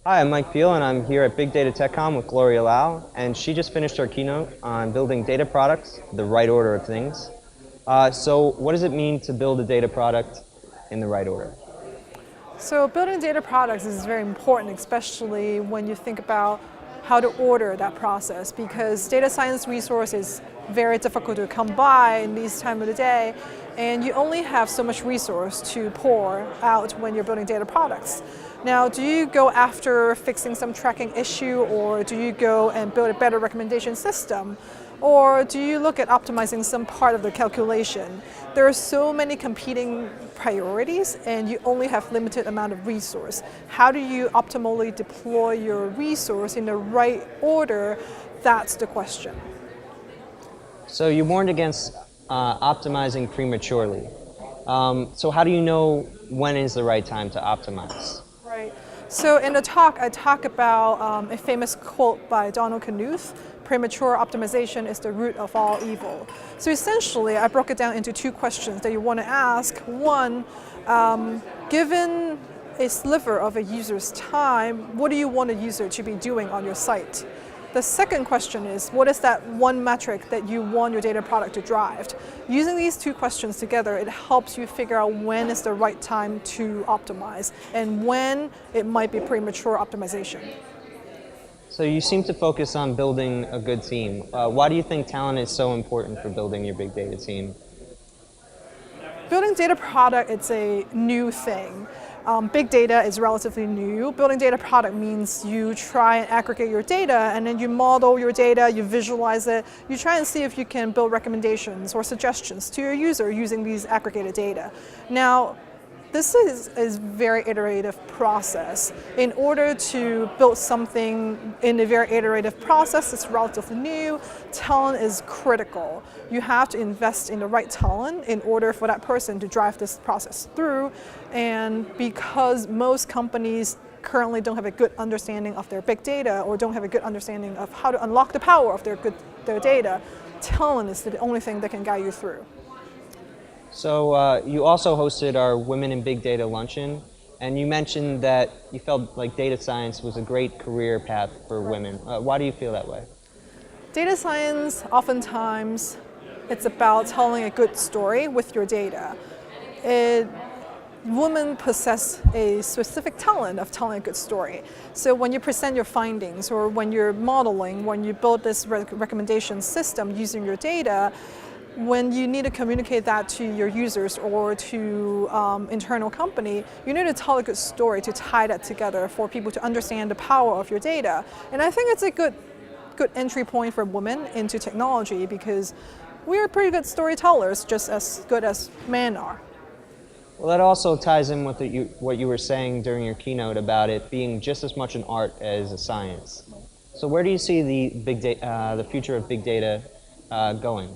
Hi, I'm Mike Peel, and I'm here at Big Data TechCon with Gloria Lau, and she just finished her keynote on building data products, the right order of things. So what does it mean to build a data product in the right order? So building data products is very important, especially when you think about how to order that process, because data science resource is very difficult to come by in this time of the day, and you only have so much resource to pour out when you're building data products. Now, do you go after fixing some tracking issue, or do you go and build a better recommendation system? Or do you look at optimizing some part of the calculation? There are so many competing priorities and you only have limited amount of resource. How do you optimally deploy your resource in the right order? That's the question. So you warned against optimizing prematurely. So how do you know when is the right time to optimize? Right. So in the talk, I talk about a famous quote by Donald Knuth: premature optimization is the root of all evil. So essentially, I broke it down into two questions that you want to ask. One, given a sliver of a user's time, what do you want a user to be doing on your site? The second question is, what is that one metric that you want your data product to drive? Using these two questions together, it helps you figure out when is the right time to optimize and when it might be premature optimization. So you seem to focus on building a good team. Why do you think talent is so important for building your big data team? Building data product, it's a new thing. Big data is relatively new. Building data product means you try and aggregate your data, and then you model your data, you visualize it, you try and see if you can build recommendations or suggestions to your user using these aggregated data. Now, this is a very iterative process. In order to build something in a very iterative process, it's relatively new, talent is critical. You have to invest in the right talent in order for that person to drive this process through. And because most companies currently don't have a good understanding of their big data or don't have a good understanding of how to unlock the power of their data, talent is the only thing that can guide you through. So you also hosted our Women in Big Data luncheon, and you mentioned that you felt like data science was a great career path for women. Why do you feel that way? Data science, oftentimes, it's about telling a good story with your data. Women possess a specific talent of telling a good story. So when you present your findings, or when you're modeling, when you build this recommendation system using your data, when you need to communicate that to your users or to internal company, you need to tell a good story to tie that together for people to understand the power of your data. And I think it's a good entry point for women into technology because we're pretty good storytellers, just as good as men are. Well, that also ties in with what you were saying during your keynote about it being just as much an art as a science. So where do you see the future of big data going?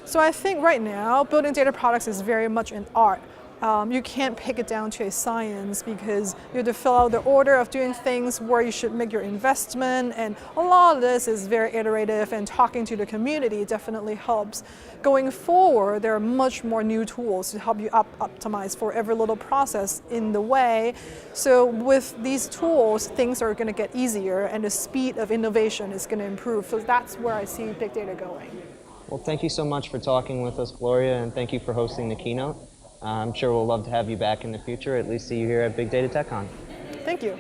So I think right now, building data products is very much an art. You can't pick it down to a science because you have to fill out the order of doing things, where you should make your investment, and a lot of this is very iterative, and talking to the community definitely helps. Going forward, there are much more new tools to help you optimize for every little process in the way. So with these tools, things are going to get easier and the speed of innovation is going to improve. So that's where I see big data going. Well, thank you so much for talking with us, Gloria, and thank you for hosting the keynote. I'm sure we'll love to have you back in the future, at least see you here at Big Data TechCon. Thank you.